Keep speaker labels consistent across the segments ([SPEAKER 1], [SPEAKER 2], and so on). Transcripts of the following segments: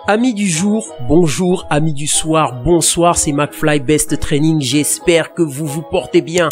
[SPEAKER 1] Amis du jour, bonjour, amis du soir, bonsoir, c'est McFly Best Training, j'espère que vous vous portez bien.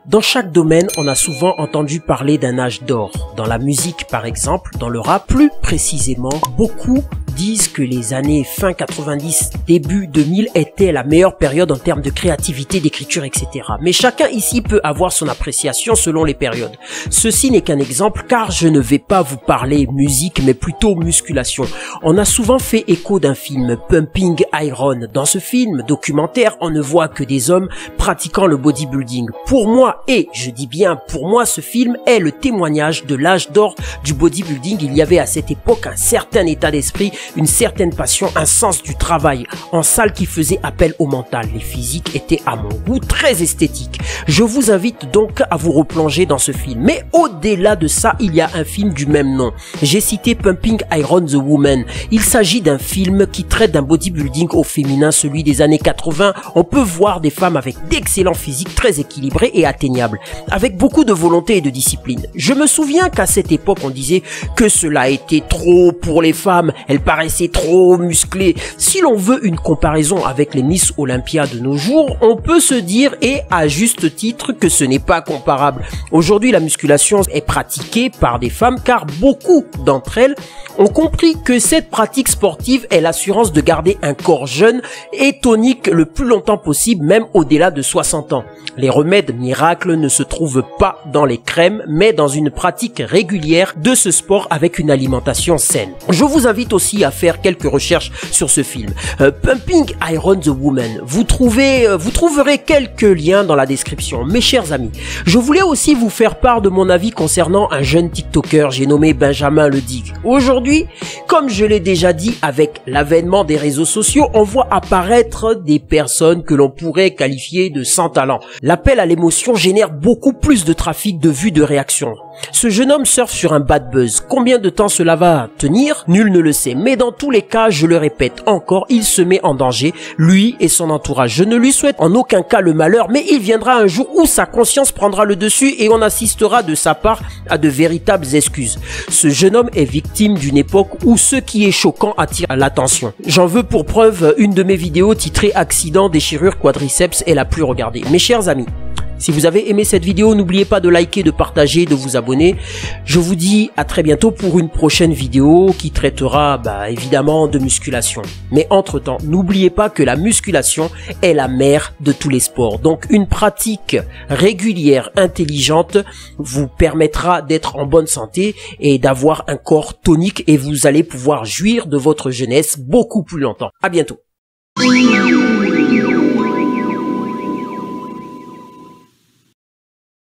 [SPEAKER 1] Dans chaque domaine, on a souvent entendu parler d'un âge d'or. Dans la musique par exemple, dans le rap plus précisément, beaucoup disent que les années fin 90, début 2000 étaient la meilleure période en termes de créativité, d'écriture, etc. Mais chacun ici peut avoir son appréciation selon les périodes. Ceci n'est qu'un exemple car je ne vais pas vous parler musique mais plutôt musculation. On a souvent fait écho d'un film, Pumping Iron. Dans ce film documentaire, on ne voit que des hommes pratiquant le bodybuilding. Pour moi, et je dis bien pour moi, ce film est le témoignage de l'âge d'or du bodybuilding. Il y avait à cette époque un certain état d'esprit, une certaine passion, un sens du travail en salle qui faisait appel au mental. Les physiques étaient à mon goût très esthétiques. Je vous invite donc à vous replonger dans ce film. Mais au-delà de ça, il y a un film du même nom. J'ai cité Pumping Iron The Woman. Il s'agit d'un film qui traite d'un bodybuilding au féminin, celui des années 80. On peut voir des femmes avec d'excellents physiques très équilibrés et atteignables, avec beaucoup de volonté et de discipline. Je me souviens qu'à cette époque, on disait que cela était trop pour les femmes. Elles paraissaient trop musclées. Si l'on veut une comparaison avec les Miss Olympia de nos jours, on peut se dire, et à juste titre, que ce n'est pas comparable. Aujourd'hui, la musculation est pratiquée par des femmes car beaucoup d'entre elles ont compris que cette pratique sportive est l'assurance de garder un corps jeune et tonique le plus longtemps possible, même au-delà de 60 ans. Les remèdes miracles ne se trouvent pas dans les crèmes, mais dans une pratique régulière de ce sport avec une alimentation saine. Je vous invite aussi à faire quelques recherches sur ce film. Pumping Iron The Woman. Vous trouverez quelques liens dans la description. Mes chers amis, je voulais aussi vous faire part de mon avis concernant un jeune TikToker, j'ai nommé Benjamin Le Dig. Aujourd'hui, comme je l'ai déjà dit, avec l'avènement des réseaux sociaux, on voit apparaître des personnes que l'on pourrait qualifier de sans talent. L'appel à l'émotion génère beaucoup plus de trafic, de vues, de réactions. Ce jeune homme surfe sur un bad buzz. Combien de temps cela va tenir? Nul ne le sait. Mais dans tous les cas, je le répète encore, il se met en danger, lui et son entourage. Je ne lui souhaite en aucun cas le malheur, mais il viendra un jour où sa conscience prendra le dessus et on assistera de sa part à de véritables excuses. Ce jeune homme est victime d'une époque où ce qui est choquant attire l'attention. J'en veux pour preuve une de mes vidéos titrée Accident, déchirure, quadriceps est la plus regardée. Mes chers amis, si vous avez aimé cette vidéo, n'oubliez pas de liker, de partager, de vous abonner. Je vous dis à très bientôt pour une prochaine vidéo qui traitera évidemment de musculation. Mais entre-temps, n'oubliez pas que la musculation est la mère de tous les sports. Donc une pratique régulière, intelligente vous permettra d'être en bonne santé et d'avoir un corps tonique et vous allez pouvoir jouir de votre jeunesse beaucoup plus longtemps. À bientôt.